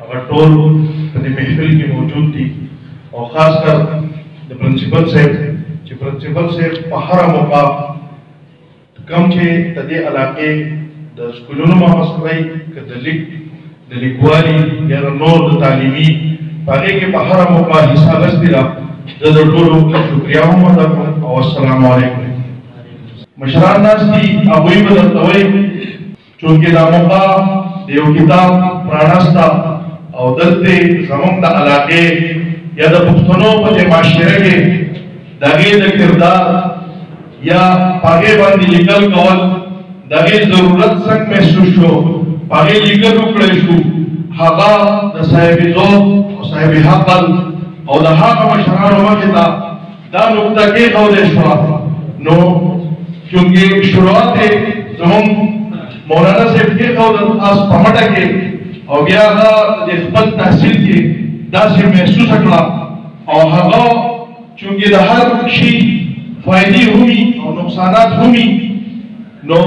अगर टोल कभी महफिल की मौजूद थी और खासकर द प्रिंसिपल से पहाड़ा मौका कम थे तदे इलाके द स्कूलों में मसलाई के दलिकवाली या नोर तालीमी पागे के पहाड़ा मौका हिस्सा लस दिला जद टोल का शुक्रिया हूँ और अस्सलाम वालेकुम मशरान नास की अबुई बदलतवे चूंकि दामोका देव किताब प्राणस्ता और दलते जमम दा इलाके या द पुख्तनों पर माशरे के दागे द किरदार या पागे बांधी लिकल कवल दागे जरूरत संग महसूस हो पागे लिकल रुकड़ेशु हागा द साहिब जो और साहिब हाकल और द हाक मशरान वकिता दा नुक्ता के कवलेशवा नो क्योंकि शुरुआत जमम मौलाना से के कवल आस पमटा के और ब्यागा इख्बत तहसील के दासे महसूस अकला और हागा चूंकि हर शी फायदी हुई और नुकसानात हुई नो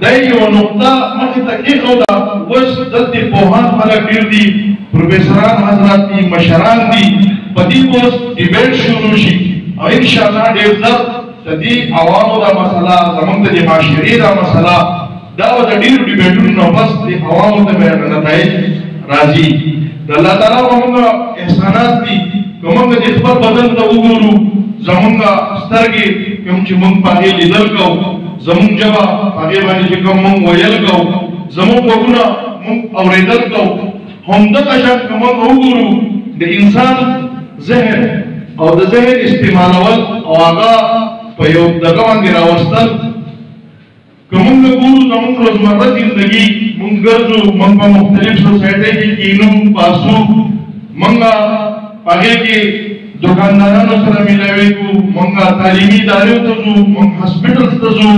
दई और नुक्ता मत तक कवला वस जल्दी पोहान वाला गिरदी प्रोफेसरान हजरत की मशरान दी पति को डिबेट शुरू शी और इंशाअल्लाह डेवलप तदी आवामों दा मसला जमन द माशरी दा मसला दाव द डीर डिबेटुन नो बस द आवामों द में नताइज राजी अल्लाह ताला हमंगा एहसानात दी कमंग द खबर बदल द उगुरु जमंगा स्तरगे कम च मंग पागे लिदल को जमंग जवा पागे वाली जे कम मंग वयल को जमंग बगुना मंग औरेदल को हम द कशा कमंग उगुरु द इंसान जहन और द जहन इस्तेमालवल और आगा प्रयोग दगवान गिरावस्तल कमंग गुरु जमंग रोजमर्रा जिंदगी मंगरजु मंगा मुख्तलिफ सोसाइटी की कीनू पासू मंगा पागे के दुकानदारों से मिलावे को मंगा तालीमी दारियों तो जो मंग हॉस्पिटल्स तो जो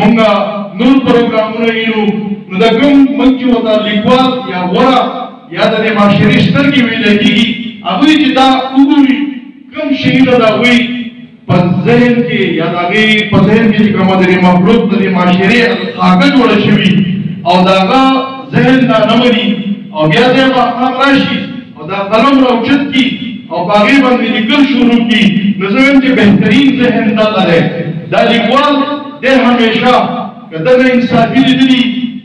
मंगा नूर प्रोग्रामों इनु नदगम मंचू होता लिखवाल या वरा या दे माशरी स्तर की विलेगी अभी जिता उगुरी कम शहीद दा हुई पज़हन के या दागे पज़हन के कमदरी मखलूक दरी माशरे ताकत वड़ शवी और दागा जहन दा नमनी और ब्यादे मकाम राशि और दा कलम रौचत की और बागे बंदी निकल शुरू की नजरन के बेहतरीन जहन दा करे दा लिखवाल दे हमेशा कदम इंसाफी दिली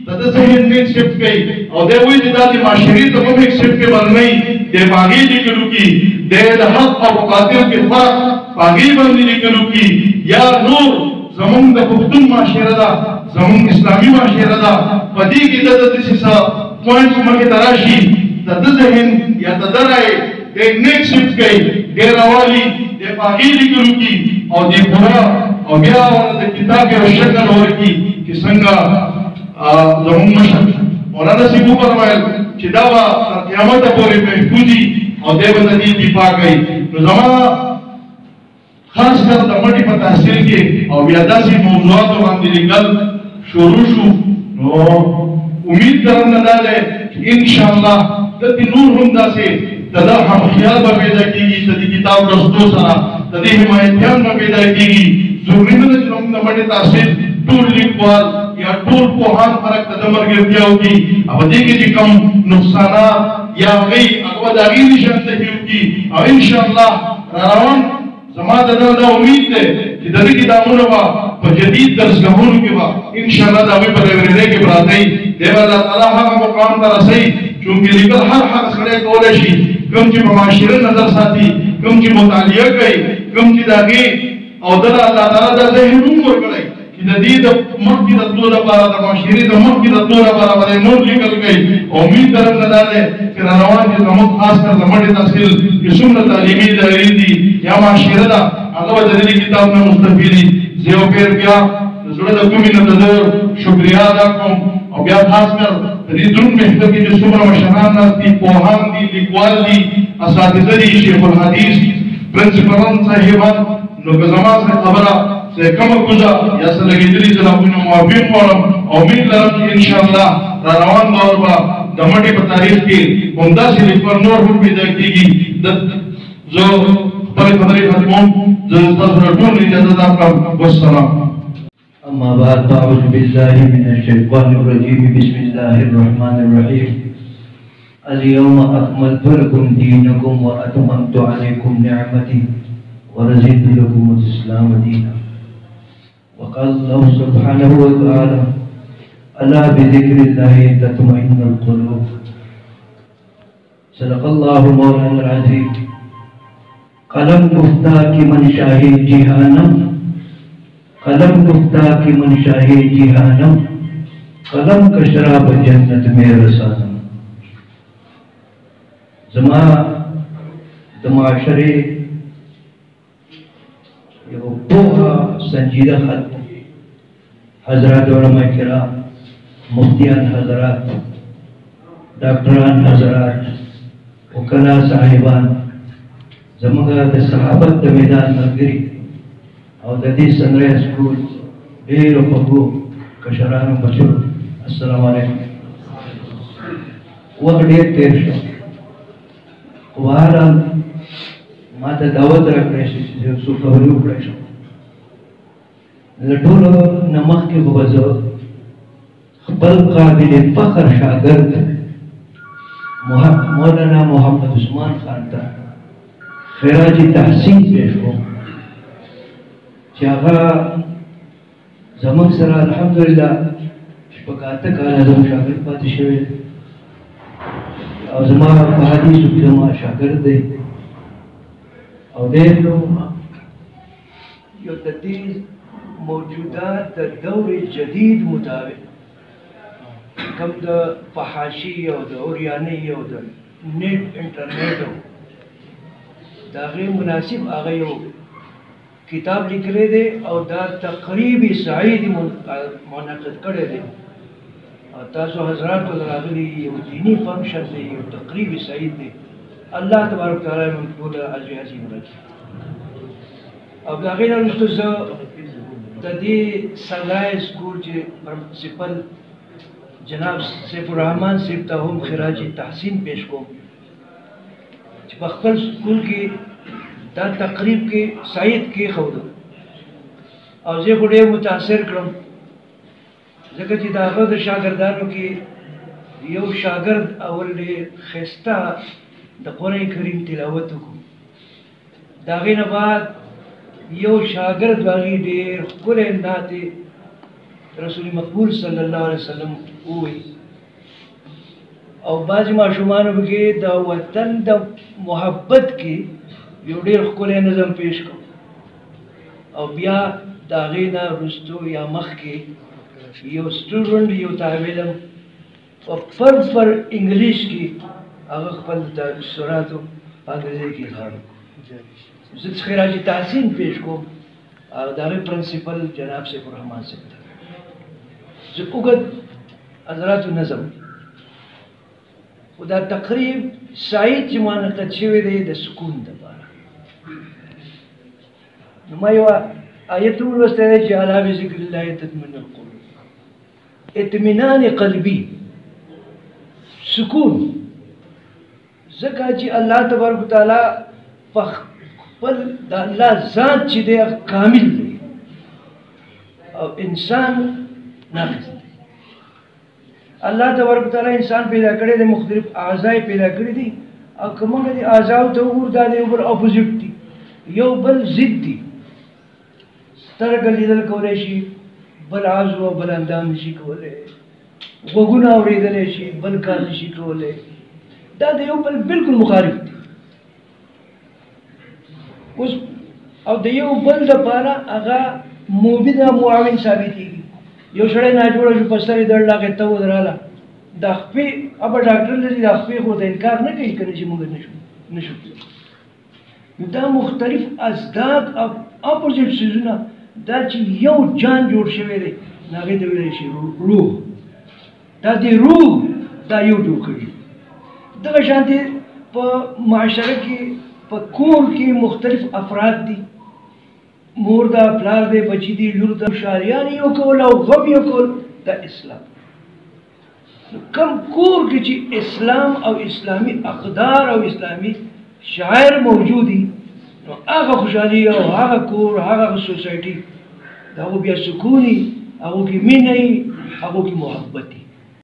तद जहन में शिफ्ट गई और दे वही दिदाली माशरी तमाम एक शिफ्ट के बन नहीं दे बागे निकलू की दे हक और मुकातिल के फर्क बागे बंदी निकलू की या नूर जमंग द पुख्तून माशरा जमंग इस्लामी माशरा पदी की तद सिसा पॉइंट उमर के तराशी तद जहन या तदराए दे नेक्स्ट शिफ्ट गई दे रवाली दे बागे निकलू की और दे पूरा और गया और दे किताब के शक्ल और की संगा जमंग मशक मौलाना सिबू परवाइल चिदावा क़यामत पूरे महफूजी और देवनदी दीपा गई तो जमा खास कर दमटी पर तहसील के और व्यादासी मौजूदात और अंदिलिकल शुरूशु नो उम्मीद करन नदाले इंशाअल्लाह तदी नूर हुंदा से तदा हम ख्याल में पैदा कीगी तदी किताब रस्तो सना तदी हिमायतियान में पैदा कीगी जुर्रिमत जम दमटी तहसील टूल लिखवाल या टूल पोहान फरक तदमर गिर गया होगी अब देखिए जी कम नुकसाना या गई अगवा दागी निशान तही होगी और इंशाअल्लाह रावण समाज अदल उम्मीद है कि दरी की दामुन वा पर जदीद दर्शगहुन के वा इंशाअल्लाह दावे पर रहने के बरातई देवा अल्लाह ताला हक मुकाम पर रसई क्योंकि लिखल हर हक खड़े कोलेशी कम जी माशिर नजर साथी कम जी मुतालिया गई कम जी दागी और दला अल्लाह ताला दा जहनुम और गई जदीद मक्की रद्दोरा बारा तमाशीरी तो मक्की रद्दोरा बारा वाले नूर निकल गई उम्मीद करम नदाले कि रवान के नमक खास कर जमड़ी तहसील की सुन्नत तालीमी दायरी दी या माशिरदा अगवा जदीदी किताब में मुस्तफीदी जेओ पेर क्या जुड़े दकुमी नदर शुक्रिया अदा करूं और क्या खास कर रिजुन में हिस्सा की जो सुबह मशरान दी पोहान दी लिखवाल दी असातिज़ा दी शेखुल हदीस प्रिंसिपल साहिबान नुकज़मा से खबरा से कम गुजा या से लगी दिली जला कुछ मुआफिक पड़म उम्मीद करम कि इंशाअल्लाह रवान दौर बा दमटी पर तारीख की उम्दा से लिखकर नूर हुक भी देगी जो पर खबरी खत्मों जो तस्वीर टूल इजाजत आपका वस्सलाम अम्मा बाद अऊज़ु बिल्लाहि मिनश शैतानिर रजीम बिस्मिल्लाहिर रहमानिर रहीम اليوم أكملت لكم دينكم وأتممت عليكم نعمتي ورضيت لكم الإسلام دينا. وقال الله سبحانه وتعالى ألا بذكر الله تطمئن القلوب. صدق الله مولانا العظيم. قلم گفتہ کی منشاہ جہانم، قلم گفتہ کی منشاہ جہانم، قلم کا شراب جنت میں رسانم. زما د معاشرے یو پوہا سنجیدہ خط حضرات علماء کرام، مفتیان حضرات، ڈاکٹران حضرات، وکلا صاحبان، زمونږ د صحابت د میدان ملګري او د دې سنره سکول ډېرو خوږو کشرانو بچو، السلام علیکم. وخت ډېر تېر شو، خو بهرحال ما ته دعوت راکړی شي چې یو څو خبرې وکړی شم. له ټولو نه مخکې به زه خپل قابل فخر شاګرد مولانا محمد عثمان خان ته خراج تحسین پیش کوم چې هغه زموږ سره الحمدلله شپږ اته کاله زموږ شاګرد پاتې شوی او زما په حدیثو کې زما شاګرد دی او ډېر یو د دې موجودات د دور جدید مطابق کوم د فحاشي او د اوریاني او د نیټ انټرنیټ دا غیر مناسب هغه یو کتاب لیکلی دی او دا تقریب سعید منعقد کړی دی او تاسو حضرات ته راغلي یو دینی فنکشن دی، یو تقریب سعید دی. الله تبارک تعالی موږ ټول اجر عظیم راکړي. او د هغې نه وروسته زه د دې سنګای سکول چې پرنسپل جناب سیف الرحمن صاحب ته هم خراج تحسین پیش کوم چې په خپل سکول کې دا تقریب کې سعید کې ښوده او زه خو ډېر متاثر کړم ځکه چې د هغه د شاګردانو کې یو شاګرد اول ډېر ښایسته د قرآن کریم تلاوت وکړو، د هغې نه بعد یو شاګرد د هغې ډېر ښکلی نعتې رسول مقبول صلی الله علیه وسلم ووایي او بعضې ماشومانو پکې د وطن د محبت کې یو ډېر ښکلی نظم پیش کړو او بیا د هغې نه وروستو یا مخکې یو سټوډنټ یو طالب علم په پر انګلیش کې هغه خپل تاثراتو په انګریزي کې اظهار وکړو. زه خراج تحسین پیش کوم او د هغې پرنسپل جناب سیف الرحمن صاحب ته. زه اوږد حضراتو نظم خو دا تقریب سعید چې منعقد شوی دی د سکون دپاره. نو ما یو آیت ولوستی دی چې الا بذکر الله تطمئن القلوب، اطمینان قلبي، سکون. ځکه چې الله تبارک وتعالی په خپل د الله ذات چې دی کامل دی او انسان ناقص دی. الله تبارک وتعالی انسان پیدا کړی دی، مختلف اعضاء پیدا کړي دي او که موږ دې اعضاو ته وګورو دا د یو بل اپوزیټ دي، یو بل ضد دي. سترګه لیدل کولی شي، بل عضو او بل اندام نشي کولی، غوږونه اورېدلی شي، بل کار نشي کولی. دا د یو بل بالکل مخالف دي. اوس او د یو بل دپاره هغه موبد او معاون ثابتېږي. یو سړی ناجوړه شو، په سر یې درد راغی، ته ودراله، د خپې ابه ډاکټر لري، د خپې خو ته انکار نه کوي که نه چې موږ نشو. نو دا مختلف ازداد او اپوزیټ څیزونه دا چې یو جان جوړ شوی دی نو هغې ته ویلی شي روح. دا د روح دا یو جوړ کړي. دغه شانتې په معاشره کې په کور کې مختلف افراد دي، مور ده، پلار دی، بچي دي، لور ده، شاریان یو کول او غم یو کول. دا اسلام. کم کور کې چې اسلام او اسلامي اقدار او اسلامي شاعر موجودي نو هغه خوشحالي او هغه کور هغه سوسایټي د هغو بیا سکون وي، هغو کې مینه وي، هغو کې محبت وي.